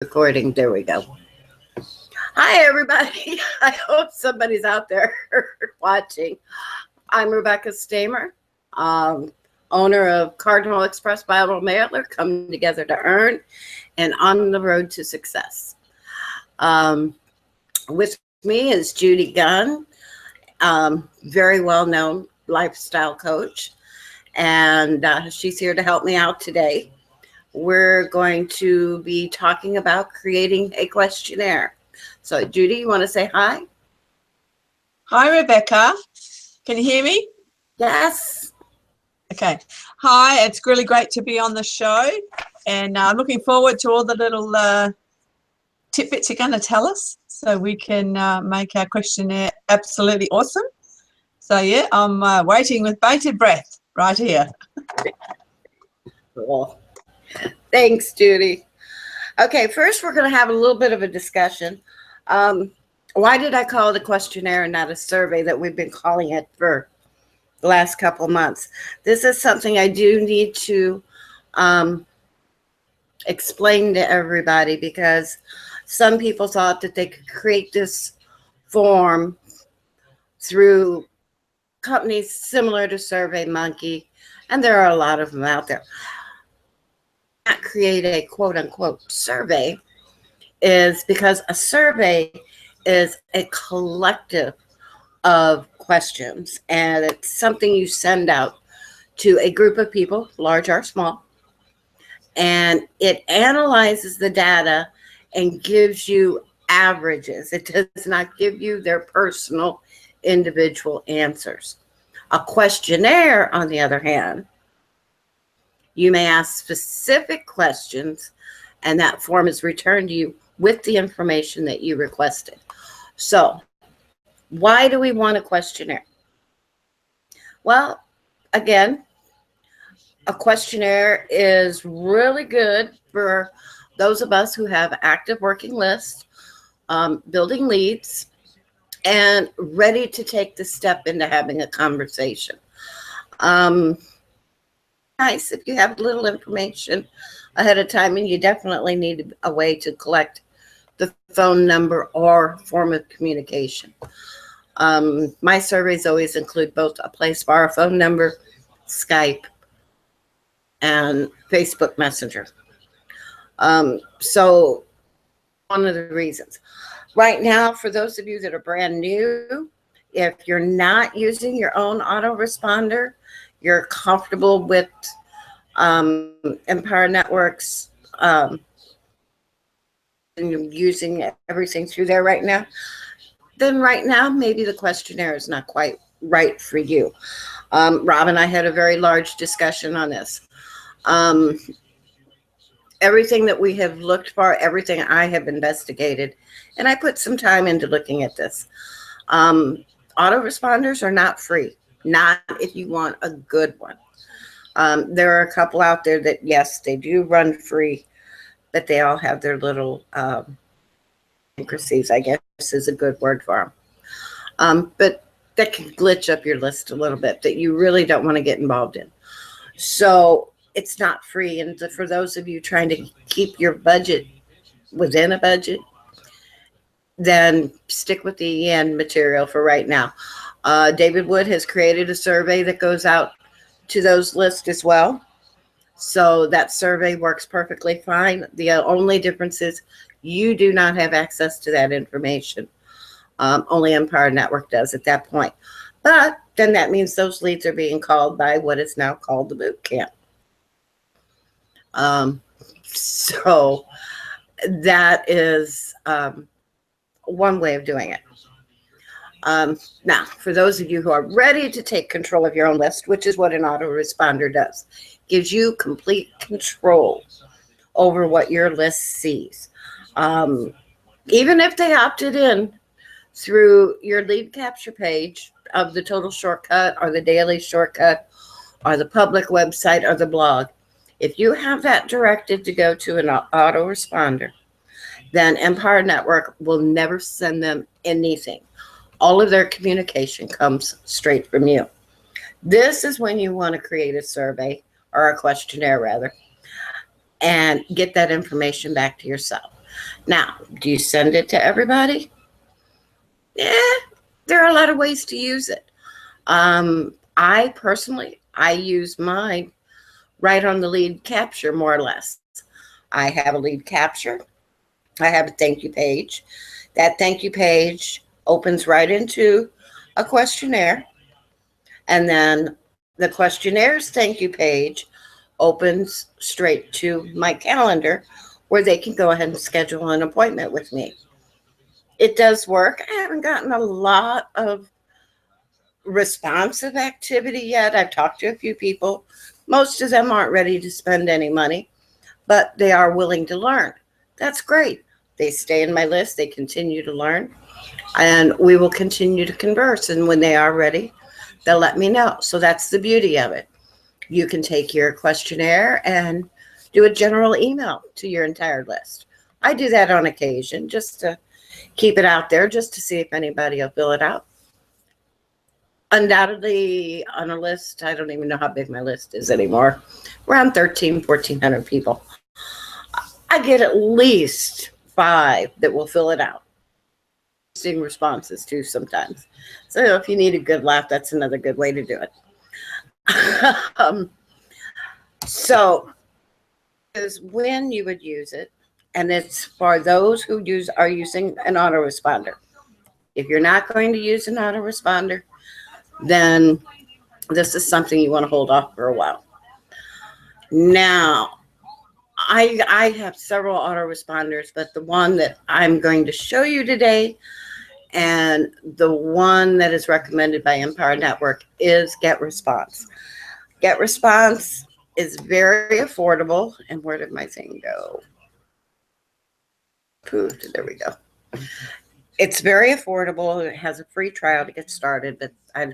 Recording. There we go. Hi, everybody. I hope somebody's out there watching. I'm Rebecca Stamer, owner of Cardinal Express Bible Mailer, coming together to earn and on the road to success. With me is Judy Gunn, very well-known lifestyle coach, and she's here to help me out today. We're going to be talking about creating a questionnaire. So, Judy, you want to say hi? Hi, Rebecca. Can you hear me? Yes. Okay. Hi, it's really great to be on the show, and I'm looking forward to all the little tidbits you're going to tell us so we can make our questionnaire absolutely awesome. So, yeah, I'm waiting with bated breath right here. Cool. Thanks, Judy. Okay, first we're going to have a little bit of a discussion. Why did I call it a questionnaire and not a survey that we've been calling it for the last couple of months? This is something I do need to explain to everybody, because some people thought that they could create this form through companies similar to SurveyMonkey, and there are a lot of them out there. Not create a quote-unquote survey is because a survey is a collective of questions, and it's something you send out to a group of people, large or small, and it analyzes the data and gives you averages. It does not give you their personal individual answers. A questionnaire, on the other hand, you may ask specific questions, and that form is returned to you with the information that you requested. So, why do we want a questionnaire? Well, again, a questionnaire is really good for those of us who have active working lists, building leads, and ready to take the step into having a conversation. Nice if you have little information ahead of time, and you definitely need a way to collect the phone number or form of communication. My surveys always include both a place bar, a phone number, Skype, and Facebook Messenger. So one of the reasons. Right now, for those of you that are brand new, if you're not using your own autoresponder, you're comfortable with Empire Networks, and you're using everything through there right now, then right now maybe the questionnaire is not quite right for you. Rob and I had a very large discussion on this. Everything that we have looked for, everything I have investigated, and I put some time into looking at this. Autoresponders are not free, not if you want a good one. There are a couple out there that, yes, they do run free, but they all have their little idiosyncrasies, I guess is a good word for them. But that can glitch up your list a little bit that you really don't want to get involved in. So it's not free. And for those of you trying to keep your budget within a budget, then stick with the EN material for right now. David Wood has created a survey that goes out to those lists as well. So that survey works perfectly fine. The only difference is you do not have access to that information. Only Empire Network does at that point. But then that means those leads are being called by what is now called the boot camp. So that is one way of doing it. Now, for those of you who are ready to take control of your own list, which is what an autoresponder does, gives you complete control over what your list sees. Even if they opted in through your lead capture page of the total shortcut or the daily shortcut or the public website or the blog, if you have that directed to go to an autoresponder, then Empire Network will never send them anything. All of their communication comes straight from you. This is when you want to create a survey, or a questionnaire rather, and get that information back to yourself. Now, do you send it to everybody? Yeah, there are a lot of ways to use it. I personally, I use mine right on the lead capture, more or less. I have a lead capture. I have a thank you page. That thank you page opens right into a questionnaire. And then the questionnaire's thank you page opens straight to my calendar where they can go ahead and schedule an appointment with me. It does work. I haven't gotten a lot of responsive activity yet. I've talked to a few people. Most of them aren't ready to spend any money, but they are willing to learn. That's great. They stay in my list. They continue to learn, and we will continue to converse. And when they are ready, they'll let me know. So that's the beauty of it. You can take your questionnaire and do a general email to your entire list. I do that on occasion just to keep it out there, just to see if anybody will fill it out. Undoubtedly on a list, I don't even know how big my list is anymore, around 1,400 people. I get at least 5 that will fill it out. Seeing responses too sometimes. So if you need a good laugh, that's another good way to do it. So is when you would use it, and it's for those who are using an autoresponder. If you're not going to use an autoresponder, then this is something you want to hold off for a while. Now, I have several autoresponders, but the one that I'm going to show you today and the one that is recommended by Empire Network is GetResponse. GetResponse is very affordable. And where did my thing go? Poof, there we go. It's very affordable. It has a free trial to get started, but I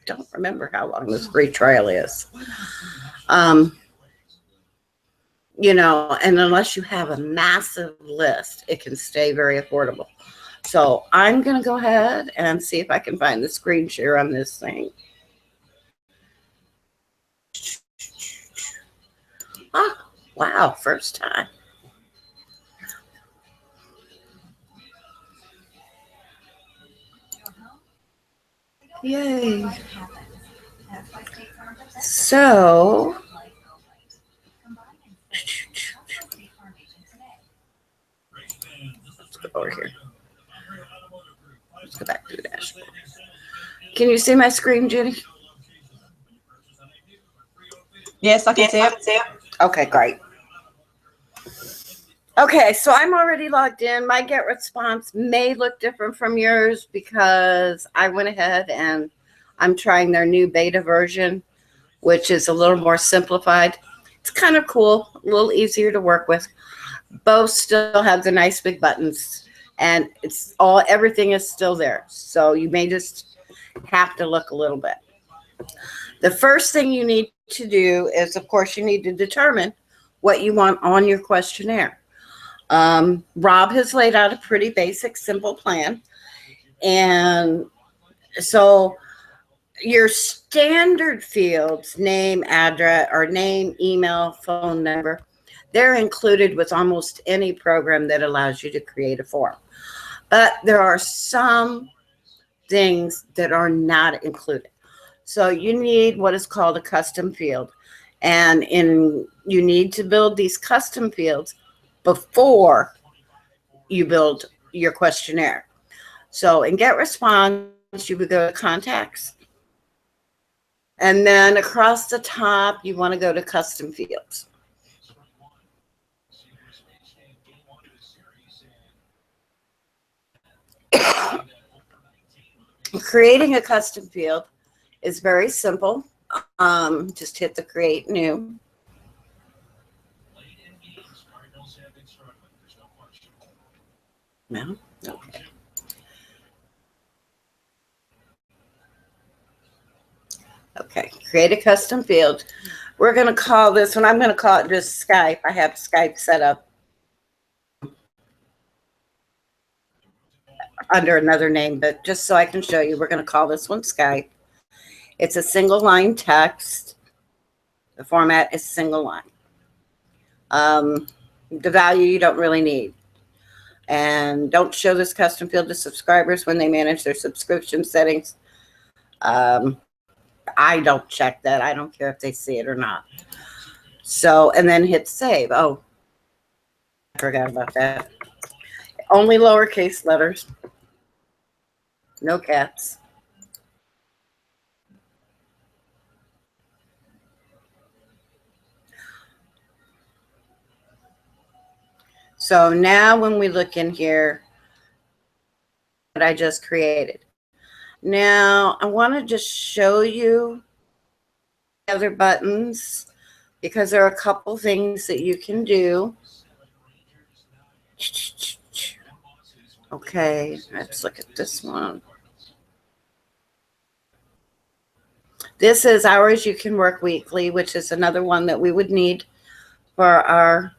don't remember how long this free trial is. You know, and unless you have a massive list, it can stay very affordable. So I'm going to go ahead and see if I can find the screen share on this thing. Ah, wow, first time. Yay. So, let's go over here. Let's go back to the dashboard. Can you see my screen, Jenny? Yes, I can see it. Okay, great. Okay, so I'm already logged in. My GetResponse may look different from yours because I went ahead and I'm trying their new beta version, which is a little more simplified. It's kind of cool, a little easier to work with. Both still have the nice big buttons, and everything is still there. So you may just have to look a little bit. The first thing you need to do is, of course, you need to determine what you want on your questionnaire. Rob has laid out a pretty basic, simple plan. And so your standard fields, name, address, or name, email, phone number, they're included with almost any program that allows you to create a form. But there are some things that are not included. So you need what is called a custom field. And you need to build these custom fields before you build your questionnaire. So in GetResponse, you would go to contacts. And then across the top, you want to go to custom fields. Creating a custom field is very simple. Just hit the create new. No? Okay. Okay, create a custom field. We're going to call this one, I'm going to call it just Skype. I have Skype set up under another name, but just so I can show you, we're going to call this one Skype. It's a single line text. The format is single line. The value you don't really need. And don't show this custom field to subscribers when they manage their subscription settings. I don't check that. I don't care if they see it or not. So, and then hit save. Oh, I forgot about that. Only lowercase letters. No caps. So now when we look in here, what I just created. Now I want to just show you the other buttons because there are a couple things that you can do. Okay, let's look at this one. This is hours you can work weekly, which is another one that we would need for our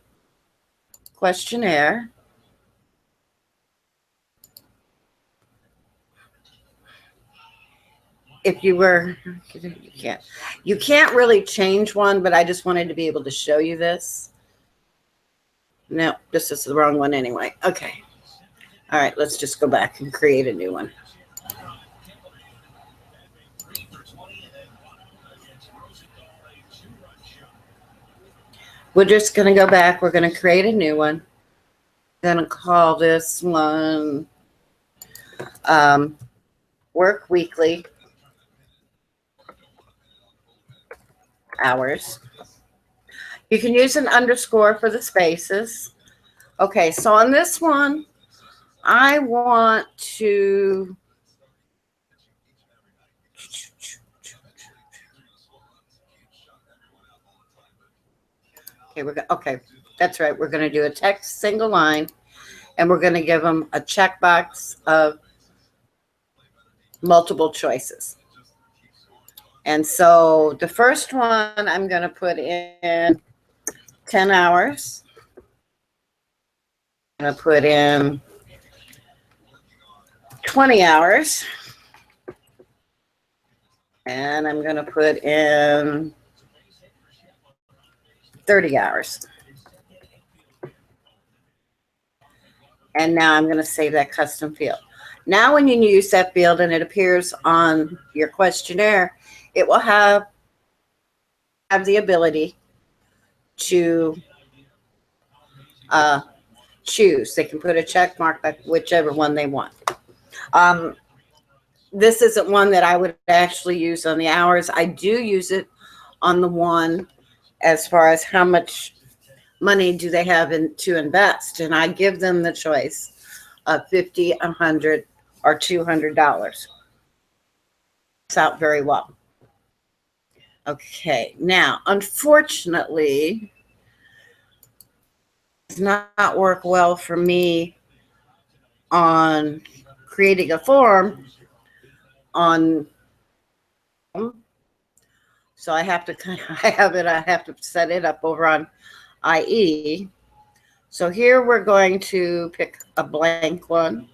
questionnaire. If you were, you can't really change one, but I just wanted to be able to show you this. No, this is the wrong one anyway. Okay. All right, let's just go back and create a new one. We're just going to go back. We're going to create a new one. I'm going to call this one work weekly hours. You can use an underscore for the spaces. Okay, so on this one, I want to okay, that's right. We're going to do a text single line, and we're going to give them a checkbox of multiple choices. And so the first one, I'm going to put in 10 hours. I'm going to put in 20 hours. And I'm going to put in 30 hours. And now I'm going to save that custom field. Now when you use that field and it appears on your questionnaire, it will have the ability to choose. They can put a check mark by whichever one they want. This isn't one that I would actually use on the hours. I do use it on the one as far as how much money do they have to invest. And I give them the choice of $50, $100, or $200. It's out very well. Okay, now, unfortunately, it does not work well for me on creating a form on, so I have to I have to set it up over on IE. So here we're going to pick a blank one,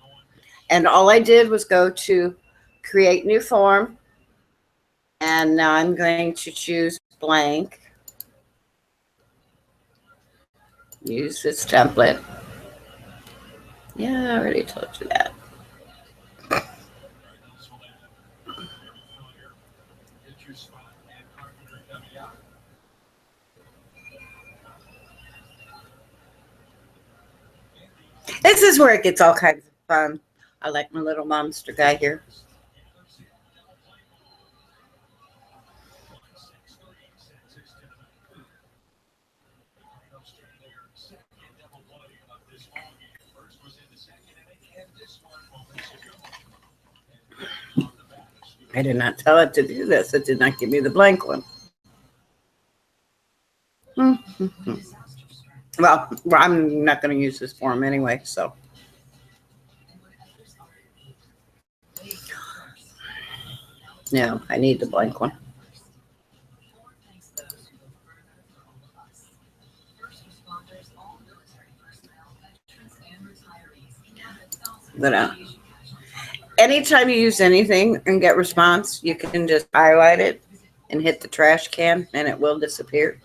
and all I did was go to create new form, and now I'm going to choose blank. Use this template. Yeah, I already told you that. This is where it gets all kinds of fun. I like my little monster guy here. I did not tell it to do this. It did not give me the blank one. Well, I'm not going to use this form anyway, so. No, I need the blank one. But anytime you use anything and get response, you can just highlight it and hit the trash can, and it will disappear.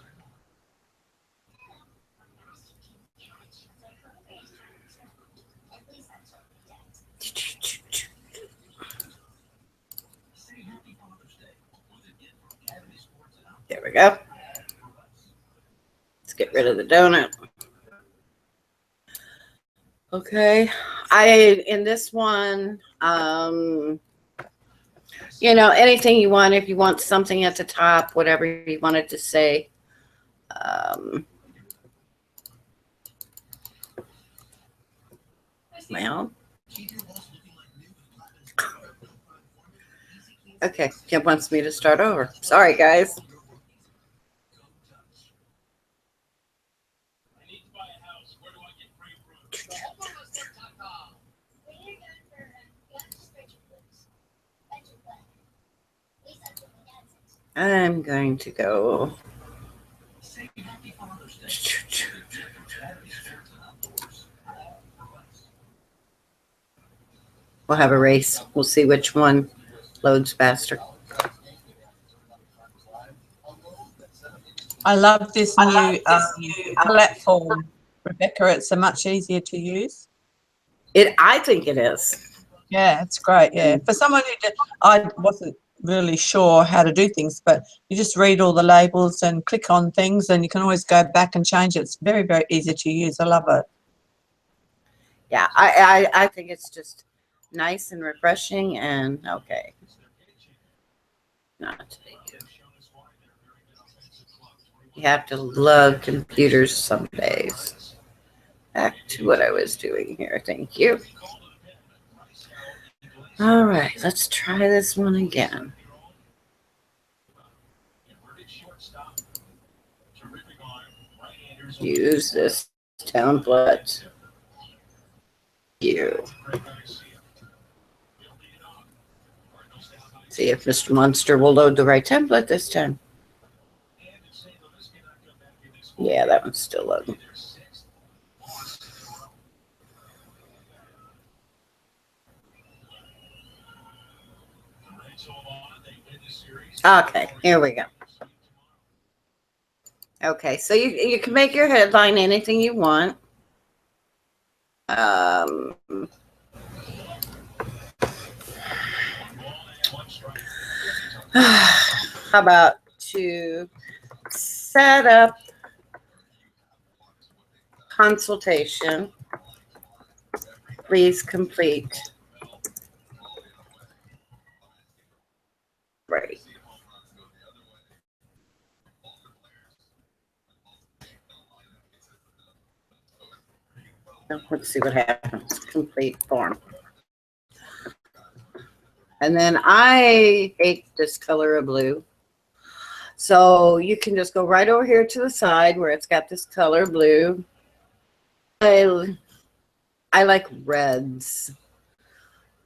go. Let's get rid of the donut. Okay. In this one, you know, anything you want. If you want something at the top, whatever you wanted to say. Well, okay. Kim wants me to start over. Sorry, guys. I'm going to go. We'll have a race. We'll see which one loads faster. I love this new platform, Rebecca. It's a much easier to use. I think it is. Yeah, it's great. Yeah, for someone who I wasn't really sure how to do things, but you just read all the labels and click on things, and you can always go back and change it. It's very, very easy to use. I love it. Yeah, I think it's just nice and refreshing. And okay, not. You have to love computers some days. Back to what I was doing here. Thank you. All right, let's try this one again. Use this template. You. See if Mr. Monster will load the right template this time. Yeah, that one's still loading. Okay, here we go. Okay, so you can make your headline anything you want. How about to set up consultation? Please complete. Right. Let's see what happens. Complete form. And then I hate this color of blue. So you can just go right over here to the side where it's got this color blue. I like reds.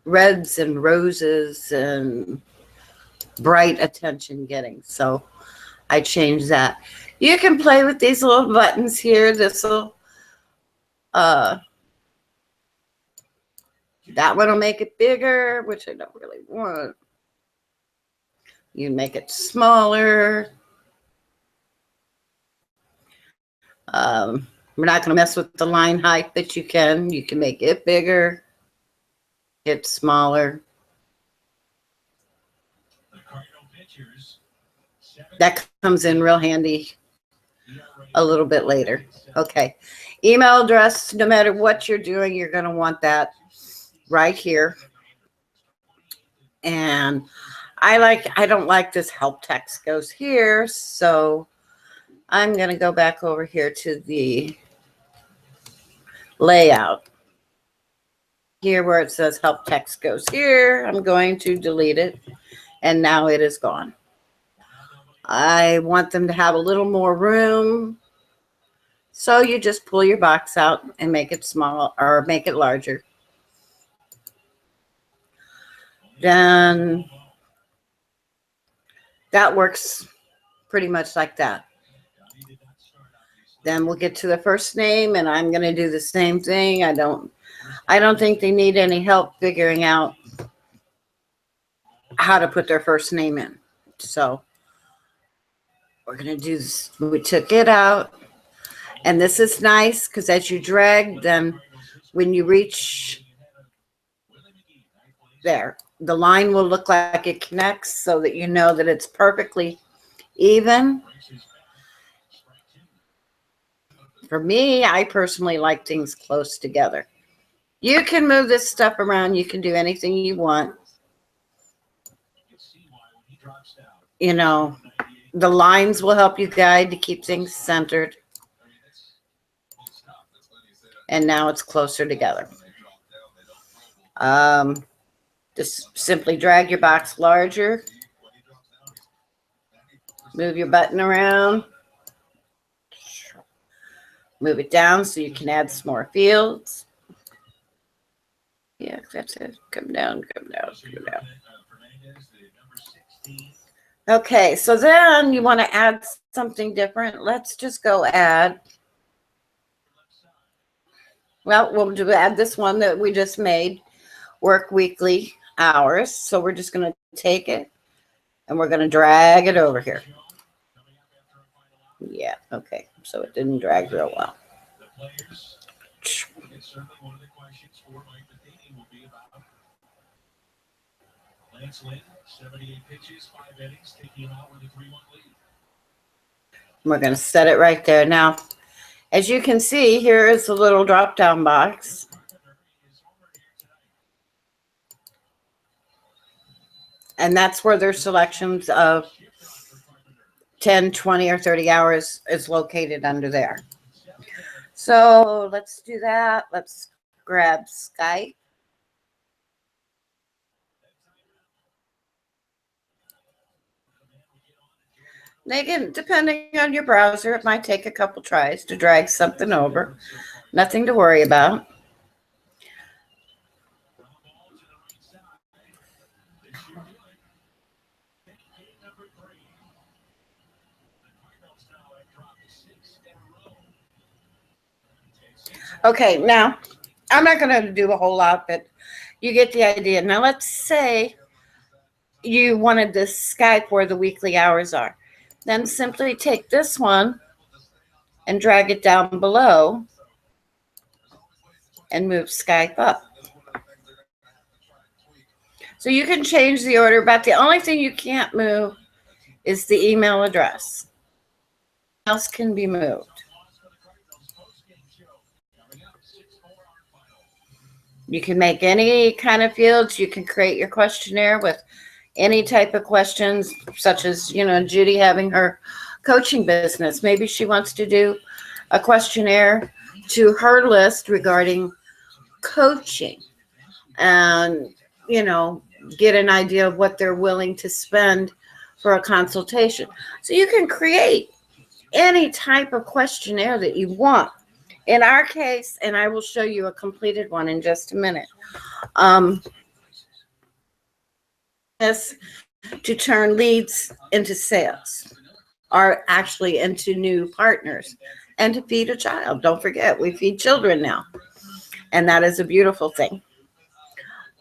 Reds and roses and bright attention getting. So I changed that. You can play with these little buttons here. This will that one will make it bigger, which I don't really want. You make it smaller. We're not going to mess with the line height, but you can make it bigger, it smaller. That comes in real handy a little bit later. Okay. Email address, no matter what you're doing, you're going to want that right here. And I don't like this help text goes here. So I'm going to go back over here to the layout. Here where it says help text goes here, I'm going to delete it. And now it is gone. I want them to have a little more room. So you just pull your box out and make it small or make it larger. Then that works pretty much like that. Then we'll get to the first name, and I'm going to do the same thing. I don't think they need any help figuring out how to put their first name in. So we're going to do this. We took it out. And this is nice because as you drag, then when you reach there, the line will look like it connects so that you know that it's perfectly even. For me, I personally like things close together. You can move this stuff around. You can do anything you want. You know, the lines will help you guide to keep things centered. And now it's closer together. Just simply drag your box larger. Move your button around. Move it down so you can add some more fields. Yeah, that's it. Come down, come down, come down. Okay, so then you want to add something different. Let's just go add. Well, we'll add this one that we just made, work weekly hours. So we're just going to take it and we're going to drag it over here. Yeah, okay. So it didn't drag real well. We're going to set it right there. Now, as you can see, here is the little drop-down box. And that's where their selections of 10, 20, or 30 hours is located under there. So let's do that. Let's grab Skype. Again, depending on your browser, it might take a couple tries to drag something over. Nothing to worry about. Okay, now I'm not going to do a whole lot, but you get the idea. Now let's say you wanted this Skype where the weekly hours are. Then simply take this one and drag it down below and move Skype up. So you can change the order, but the only thing you can't move is the email address. Else can be moved. You can make any kind of fields. You can create your questionnaire with any type of questions, such as, you know, Judy having her coaching business. Maybe she wants to do a questionnaire to her list regarding coaching and, you know, get an idea of what they're willing to spend for a consultation. So you can create any type of questionnaire that you want. In our case, and I will show you a completed one in just a minute, is to turn leads into sales, or actually into new partners, and to feed a child. Don't forget, we feed children now, and that is a beautiful thing.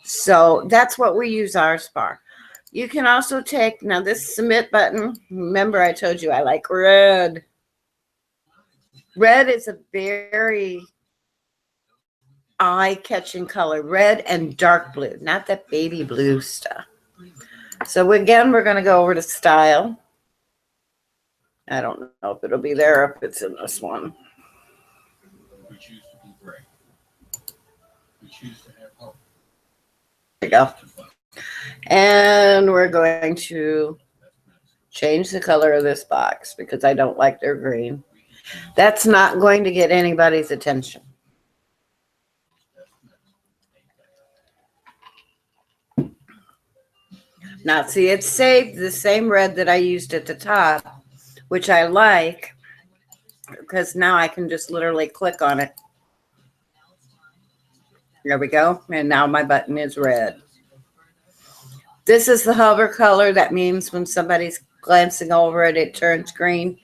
So that's what we use ours for. You can also take, now this submit button, remember I told you I like red. Red is a very eye-catching color, red and dark blue, not that baby blue stuff. So again, we're going to go over to style. I don't know if it'll be there or if it's in this one. There you go. And we're going to change the color of this box because I don't like their green. That's not going to get anybody's attention. Now, see, it's saved the same red that I used at the top, which I like, because now I can just literally click on it. There we go. And now my button is red. This is the hover color. That means when somebody's glancing over it, it turns green.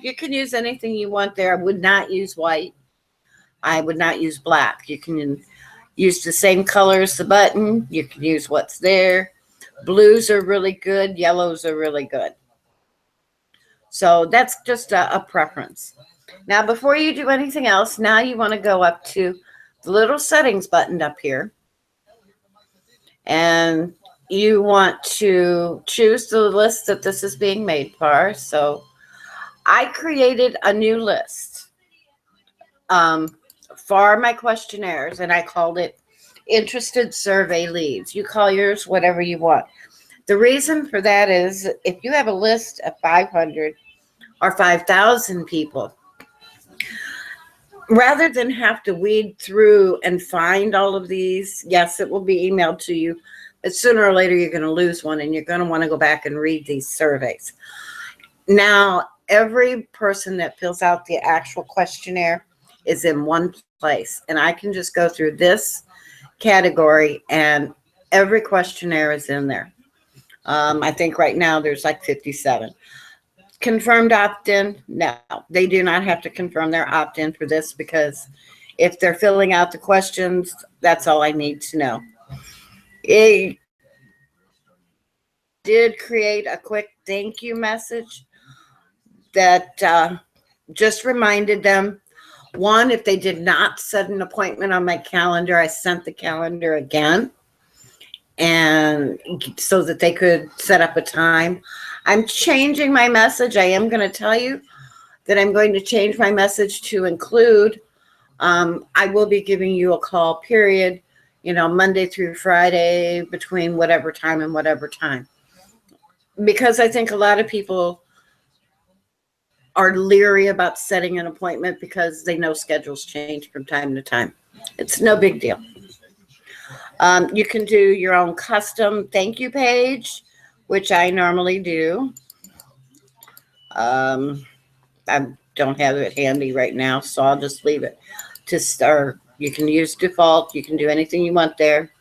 You can use anything you want there. I would not use white. I would not use black. You can use the same color as the button. You can use what's there. Blues are really good. Yellows are really good. So that's just a preference. Now, before you do anything else, now you want to go up to the little settings button up here. And you want to choose the list that this is being made for. So I created a new list um, for my questionnaires, and I called it Interested Survey Leads. You call yours whatever you want. The reason for that is if you have a list of 500 or 5,000 people, rather than have to weed through and find all of these, yes, it will be emailed to you, but sooner or later you're going to lose one and you're going to want to go back and read these surveys. Now, every person that fills out the actual questionnaire is in one place, and I can just go through this category and every questionnaire is in there. I think right now there's like 57. Confirmed opt-in? No, they do not have to confirm their opt-in for this, because if they're filling out the questions, that's all I need to know. It did create a quick thank you message that just reminded them. One, if they did not set an appointment on my calendar, I sent the calendar again, and so that they could set up a time. I'm changing my message. I am going to tell you that I'm going to change my message to include, I will be giving you a call, period, Monday through Friday between whatever time and whatever time. Because I think a lot of people are leery about setting an appointment because they know schedules change from time to time. It's no big deal. You can do your own custom thank you page, which I normally do. I don't have it handy right now, so I'll just leave it to start. You can use default. You can do anything you want there.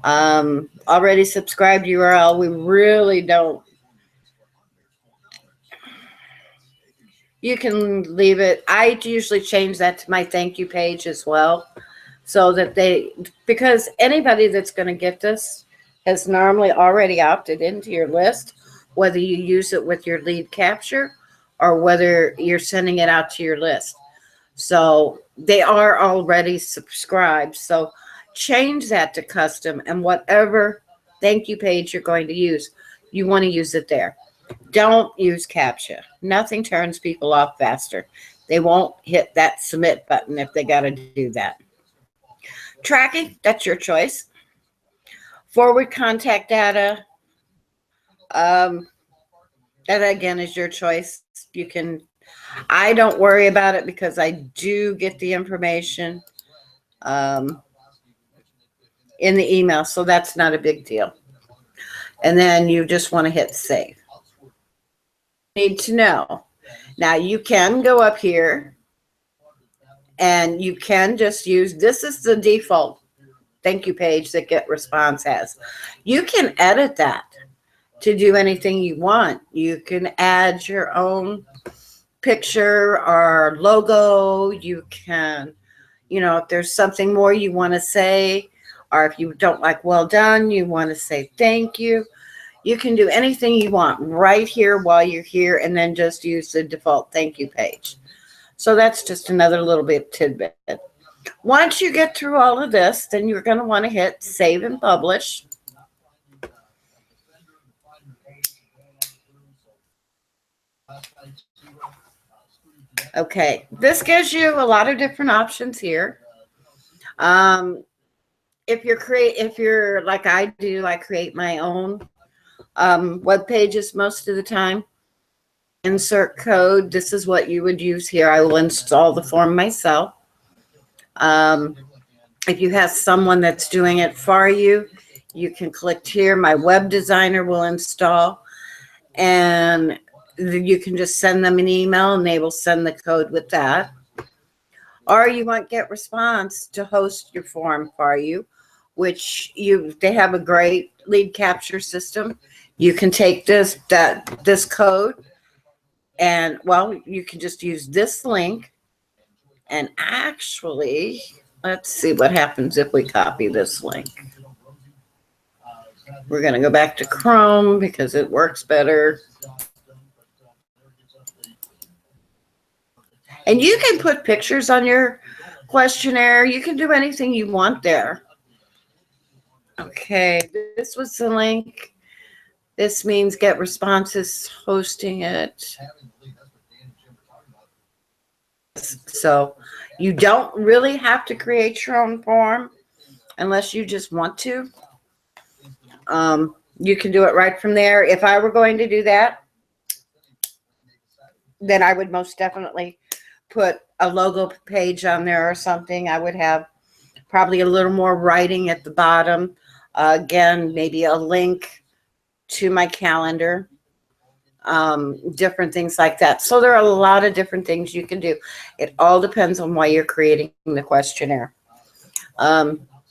Already subscribed URL. We really don't. You can leave it. I usually change that to my thank you page as well, so that because anybody that's going to get this has normally already opted into your list, whether you use it with your lead capture or whether you're sending it out to your list. So they are already subscribed. So change that to custom, and whatever thank you page you're going to use, you want to use it there. Don't use CAPTCHA. Nothing turns people off faster. They won't hit that submit button if they got to do that. Tracking, that's your choice. Forward contact data, that again is your choice. You can, I don't worry about it because I do get the information in the email, so that's not a big deal. And then you just want to hit save. Need to know. Now you can go up here and you can just use, this is the default thank you page that Get Response has. You can edit that to do anything you want. You can add your own picture or logo. You can, if there's something more you want to say, or if you don't like well done, you want to say thank you. You can do anything you want right here while you're here, and then just use the default thank you page. So that's just another little bit tidbit. Once you get through all of this, then you're going to want to hit save and publish. Okay, this gives you a lot of different options here. If you're like I do, I create my own web pages most of the time. Insert code. This is what you would use here. I will install the form myself. If you have someone that's doing it for you, you can click here. My web designer will install, and you can just send them an email and they will send the code with that. Or you want Get Response to host your form for you, which they have a great lead capture system. You can take this code, and you can just use this link, and actually, let's see what happens if we copy this link. We're going to go back to Chrome because it works better. And you can put pictures on your questionnaire. You can do anything you want there. Okay, this was the link. This means get responses hosting it. So you don't really have to create your own form unless you just want to. You can do it right from there. If I were going to do that, then I would most definitely put a logo page on there or something. I would have probably a little more writing at the bottom. Again, maybe a link to my calendar, different things like that. So there are a lot of different things you can do. It all depends on why you're creating the questionnaire.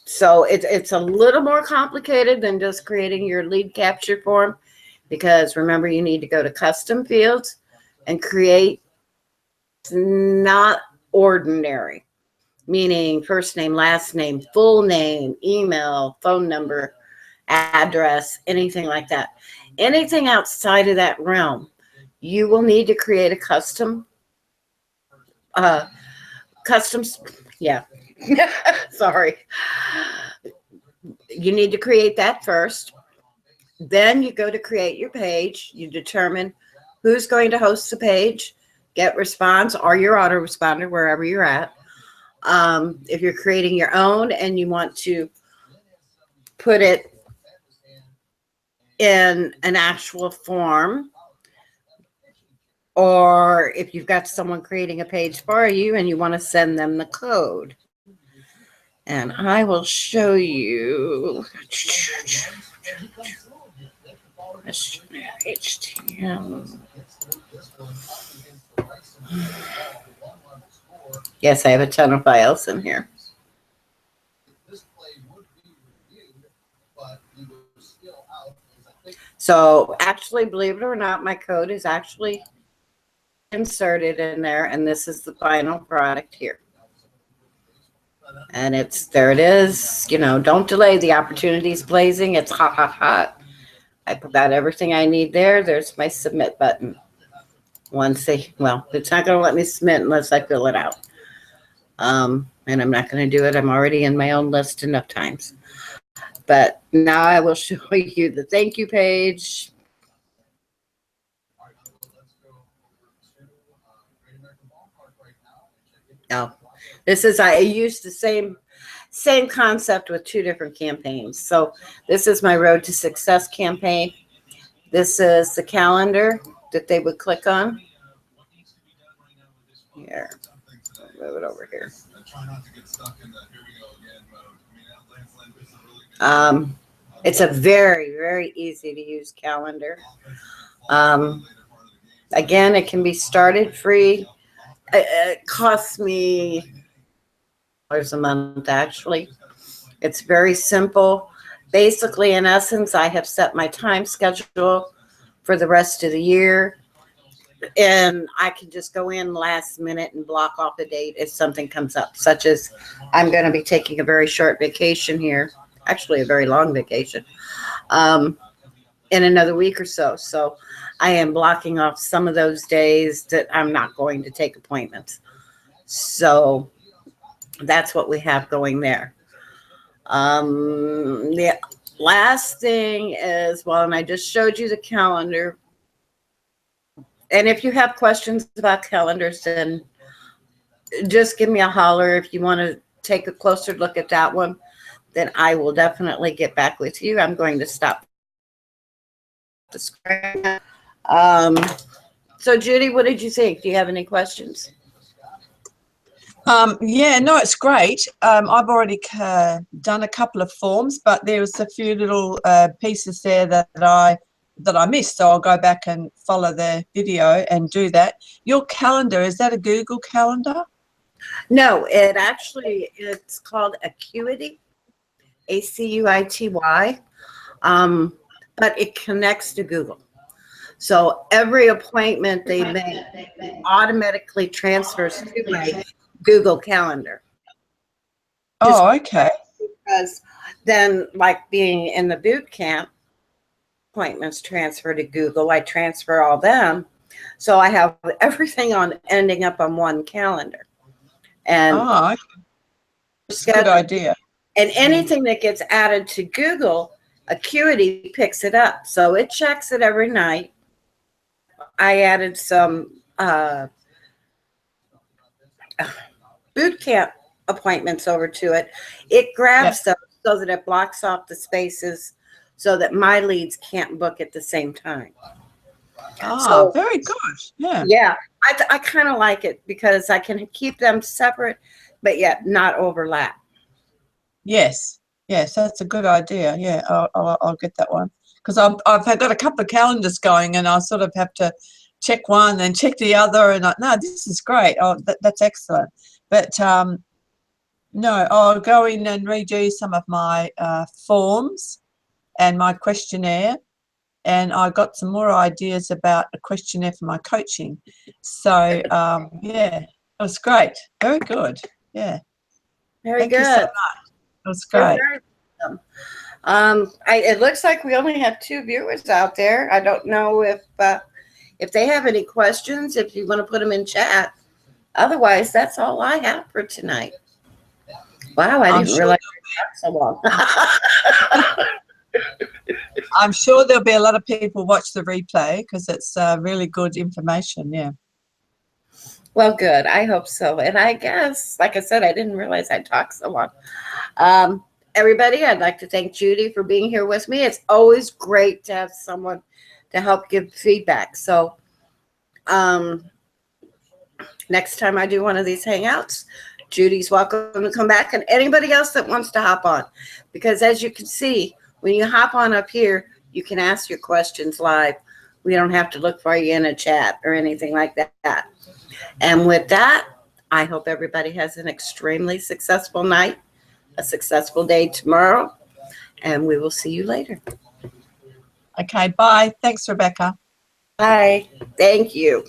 So it's a little more complicated than just creating your lead capture form, because remember, you need to go to custom fields and create not ordinary, meaning first name, last name, full name, email, phone number, address, anything like that. Anything outside of that realm, you will need to create a custom, yeah. Sorry. You need to create that first. Then you go to create your page. You determine who's going to host the page, get response, or your autoresponder, wherever you're at. If you're creating your own and you want to put it in an actual form, or if you've got someone creating a page for you and you want to send them the code. And I will show you. HTML. Yes, I have a ton of files in here. So actually, believe it or not, my code is actually inserted in there, and this is the final product here. And there it is. You know, don't delay, the opportunity's blazing. It's hot, hot, hot. I got everything I need there. There's my submit button. Well, it's not going to let me submit unless I fill it out. And I'm not going to do it. I'm already in my own list enough times. But now I will show you the thank you page. Oh, I used the same concept with two different campaigns. So this is my Road to Success campaign. This is the calendar that they would click on. Here, move it over here. It's a very, very easy to use calendar. Again, it can be started free. It costs me $1 a month, actually. It's very simple. Basically, in essence, I have set my time schedule for the rest of the year, and I can just go in last minute and block off the date if something comes up, such as I'm going to be taking a very short vacation here, actually a very long vacation, in another week or so. So I am blocking off some of those days that I'm not going to take appointments. So that's what we have going there. The last thing is, well, and I just showed you the calendar. And if you have questions about calendars, then just give me a holler. If you want to take a closer look at that one, then I will definitely get back with you. I'm going to stop the screen. So Judy, what did you think? Do you have any questions? Yeah, no, it's great. I've already done a couple of forms, but there was a few little pieces there that I missed, so I'll go back and follow the video and do that. Your calendar, is that a Google Calendar? No, it's called Acuity, ACUITY, but it connects to Google. So every appointment they make automatically transfers to my Google Calendar. Oh, okay. Because then, like being in the boot camp, appointments transfer to Google. I transfer all them. So I have everything ending up on one calendar. And okay. That's a good idea. And anything that gets added to Google, Acuity picks it up. So it checks it every night. I added some boot camp appointments over to it. It grabs them so that it blocks off the spaces so that my leads can't book at the same time. So, very good. Yeah. Yeah. I kind of like it because I can keep them separate, but yet not overlap. Yes. Yes, that's a good idea. Yeah, I'll get that one because I've got a couple of calendars going, and I sort of have to check one, then check the other, and no, this is great. Oh, that's excellent. But no, I'll go in and redo some of my forms and my questionnaire, and I got some more ideas about a questionnaire for my coaching. So yeah, it was great. Very good. Yeah. Very Thank good. you so much. It was great. It looks like we only have 2 viewers out there. I don't know if they have any questions, if you want to put them in chat. Otherwise, that's all I have for tonight. Wow, I didn't realize it took so long. I'm sure there'll be a lot of people watch the replay because it's really good information. Yeah. Well, good. I hope so. And I guess, like I said, I didn't realize I talked so long. Everybody, I'd like to thank Judy for being here with me. It's always great to have someone to help give feedback. So next time I do one of these hangouts, Judy's welcome to come back, and anybody else that wants to hop on. Because as you can see, when you hop on up here, you can ask your questions live. We don't have to look for you in a chat or anything like that. And with that, I hope everybody has an extremely successful night, a successful day tomorrow, and we will see you later. Okay, bye. Thanks, Rebecca. Bye. Thank you.